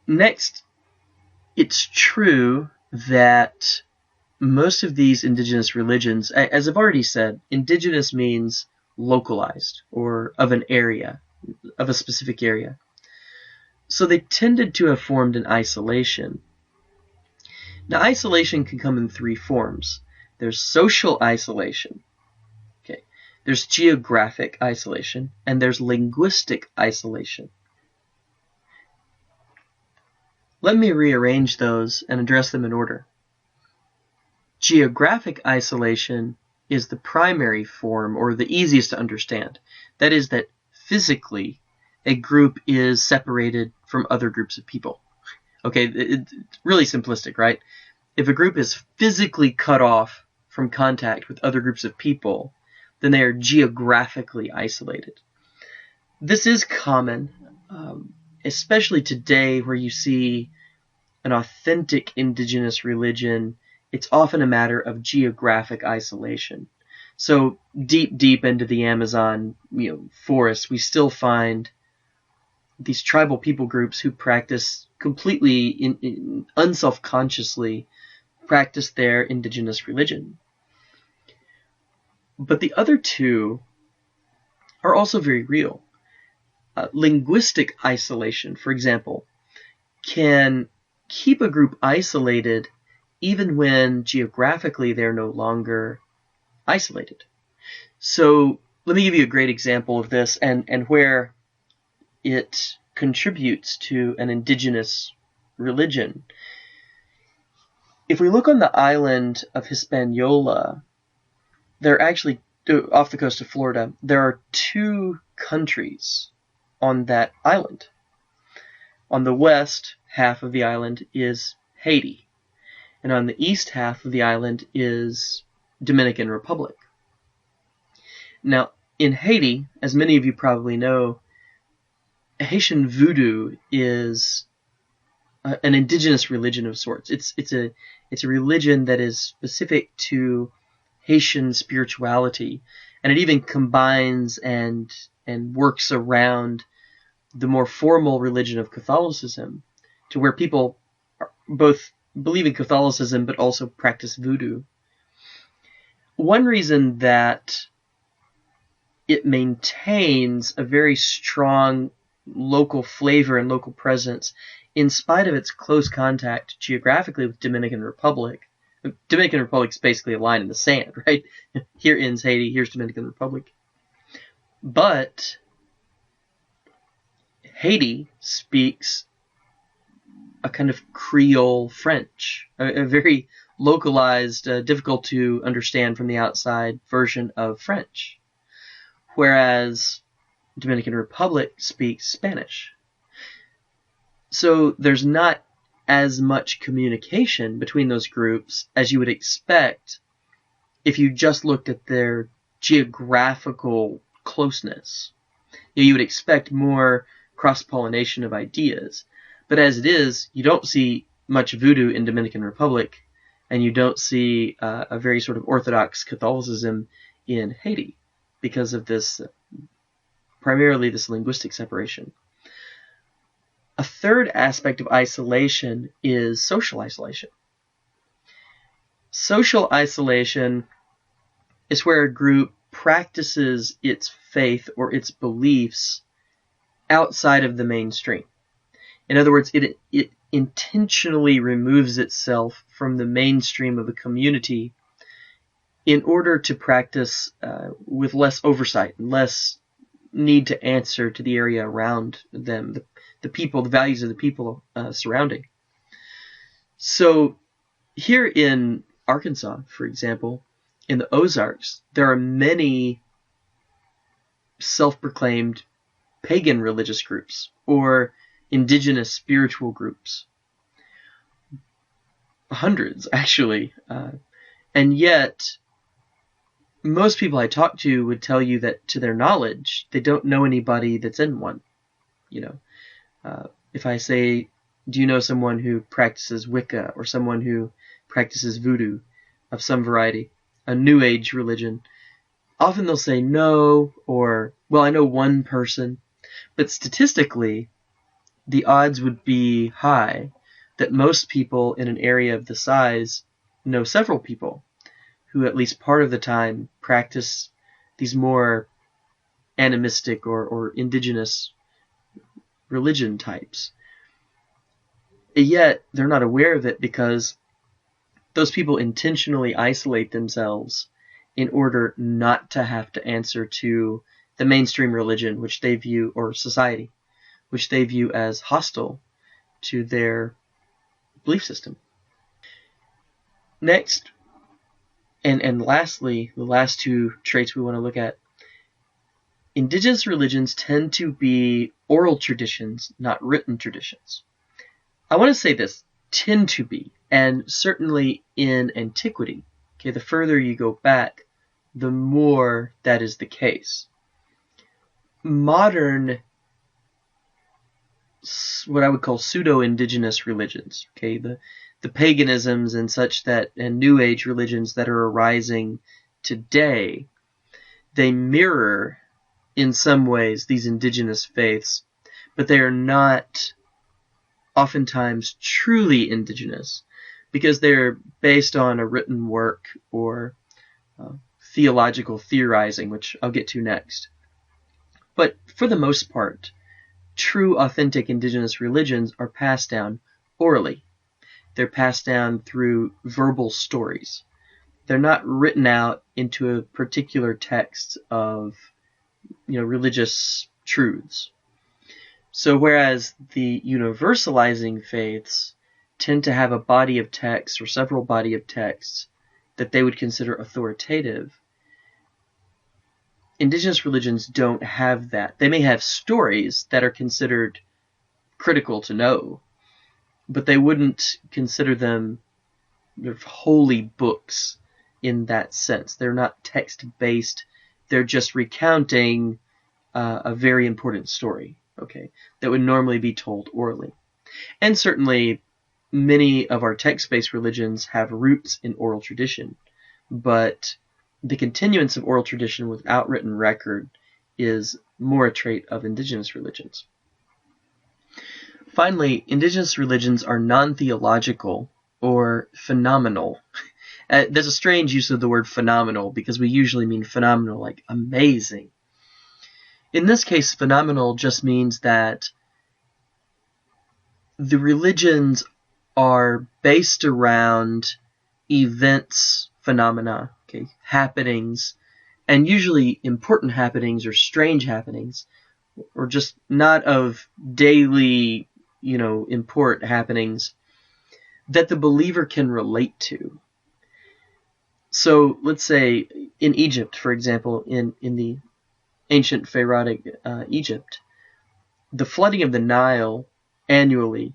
Next, it's true that most of these indigenous religions, as I've already said, indigenous means localized or of an area, of a specific area. So they tended to have formed in isolation. Now, isolation can come in three forms. There's social isolation, okay? There's geographic isolation, and there's linguistic isolation. Let me rearrange those and address them in order. Geographic isolation is the primary form, or the easiest to understand. That is that physically a group is separated from other groups of people. Okay, it's really simplistic, right? If a group is physically cut off from contact with other groups of people, then they are geographically isolated. This is common, especially today where you see an authentic indigenous religion. It's often a matter of geographic isolation. So deep into the Amazon, forest, we still find these tribal people groups who practice completely unselfconsciously practice their indigenous religion. But the other two are also very real. Linguistic isolation, for example, can keep a group isolated even when geographically they're no longer isolated. So let me give you a great example of this and where it contributes to an indigenous religion. If we look on the island of Hispaniola, there are actually, off the coast of Florida, there are two countries on that island. On the west half of the island is Haiti, and on the east half of the island is Dominican Republic. Now, in Haiti, as many of you probably know, Haitian voodoo is an indigenous religion of sorts. It's a religion that is specific to Haitian spirituality, and it even combines and works around the more formal religion of Catholicism, to where people both believe in Catholicism but also practice voodoo. One reason that it maintains a very strong local flavor and local presence, in spite of its close contact geographically with Dominican Republic. Dominican Republic is basically a line in the sand, right? Here ends Haiti, here's Dominican Republic. But Haiti speaks a kind of Creole French, a very localized, difficult to understand from the outside version of French, whereas Dominican Republic speaks Spanish. So there's not as much communication between those groups as you would expect if you just looked at their geographical closeness. You would expect more cross-pollination of ideas. But as it is, you don't see much voodoo in Dominican Republic, and you don't see a very sort of orthodox Catholicism in Haiti because of this, primarily this linguistic separation. A third aspect of isolation is social isolation. Social isolation is where a group practices its faith or its beliefs outside of the mainstream. In other words, it intentionally removes itself from the mainstream of the community in order to practice with less oversight, less need to answer to the area around them, the people, the values of the people surrounding. So here in Arkansas, for example, in the Ozarks, there are many self-proclaimed pagan religious groups or indigenous spiritual groups. Hundreds, actually. And yet, most people I talk to would tell you that, to their knowledge, they don't know anybody that's in one. If I say, do you know someone who practices Wicca or someone who practices voodoo of some variety, a New Age religion, often they'll say no, or, well, I know one person. But statistically, the odds would be high that most people in an area of the size know several people who at least part of the time practice these more animistic or indigenous religion types. Yet they're not aware of it because those people intentionally isolate themselves in order not to have to answer to the mainstream religion, which they view, or society, which they view as hostile to their belief system. Next, and lastly, the last two traits we want to look at, indigenous religions tend to be oral traditions, not written traditions. I want to say this, tend to be, and certainly in antiquity. Okay, the further you go back, the more that is the case. Modern, what I would call pseudo-indigenous religions, okay, the paganisms and such and New Age religions that are arising today, they mirror in some ways these indigenous faiths, but they are not oftentimes truly indigenous because they're based on a written work or theological theorizing, which I'll get to next. But for the most part, true, authentic indigenous religions are passed down orally. They're passed down through verbal stories. They're not written out into a particular text of religious truths. So whereas the universalizing faiths tend to have a body of texts or several body of texts that they would consider authoritative, indigenous religions don't have that. They may have stories that are considered critical to know, but they wouldn't consider them holy books in that sense. They're not text-based. They're just recounting a very important story, okay, that would normally be told orally. And certainly many of our text-based religions have roots in oral tradition, but the continuance of oral tradition without written record is more a trait of indigenous religions. Finally, indigenous religions are non-theological or phenomenal. There's a strange use of the word phenomenal because we usually mean phenomenal, like amazing. In this case, phenomenal just means that the religions are based around events, phenomena, okay, happenings, and usually important happenings or strange happenings, or just not of daily, import happenings that the believer can relate to. So let's say in Egypt, for example, in the ancient Pharaohic Egypt, the flooding of the Nile annually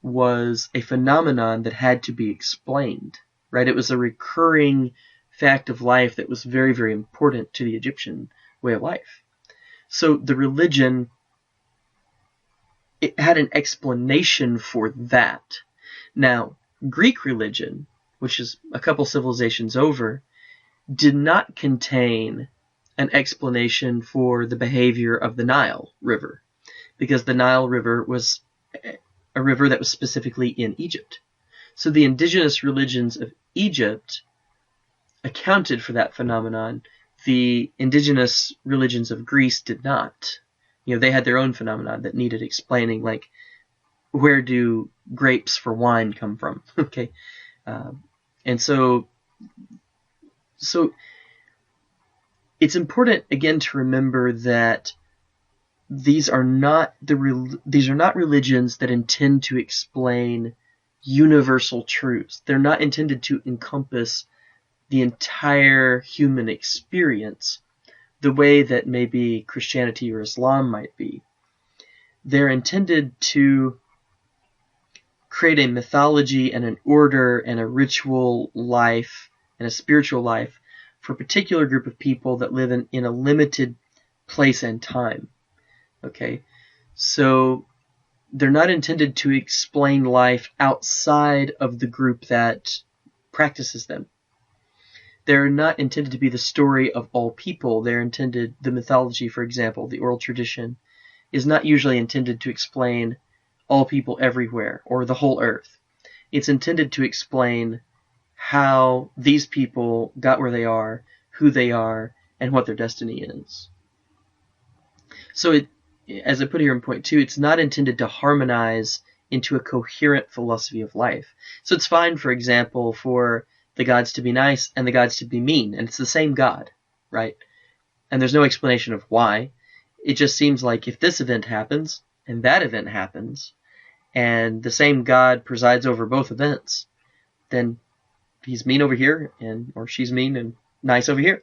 was a phenomenon that had to be explained, right? It was a recurring fact of life that was very, very important to the Egyptian way of life. So the religion, it had an explanation for that. Now, Greek religion, which is a couple civilizations over, did not contain an explanation for the behavior of the Nile River, because the Nile River was a river that was specifically in Egypt. So the indigenous religions of Egypt accounted for that phenomenon. The indigenous religions of Greece did not. They had their own phenomenon that needed explaining, like, where do grapes for wine come from? Okay, and so it's important again to remember that these are not religions that intend to explain universal truths. They're not intended to encompass the entire human experience the way that maybe Christianity or Islam might be. They're intended to create a mythology and an order and a ritual life and a spiritual life for a particular group of people that live in a limited place and time. Okay, so they're not intended to explain life outside of the group that practices them. They're not intended to be the story of all people. They're intended, the mythology, for example, the oral tradition, is not usually intended to explain all people everywhere, or the whole earth. It's intended to explain how these people got where they are, who they are, and what their destiny is. So as I put here in point 2, it's not intended to harmonize into a coherent philosophy of life. So it's fine, for example, for the gods to be nice and the gods to be mean, and it's the same God, right? And there's no explanation of why. It just seems like if this event happens and that event happens, and the same God presides over both events, then he's mean over here, or she's mean and nice over here.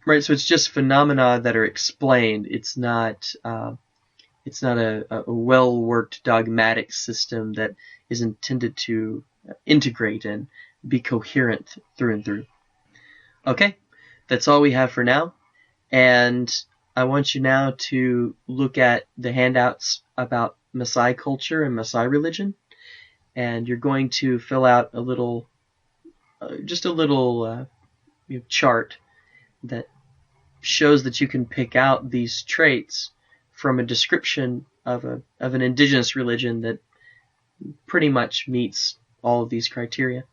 Right, so it's just phenomena that are explained. It's not a well-worked dogmatic system that is intended to integrate and be coherent through and through. Okay, that's all we have for now. And I want you now to look at the handouts about Maasai culture and Maasai religion. And you're going to fill out a little, chart that shows that you can pick out these traits from a description of an indigenous religion that pretty much meets all of these criteria.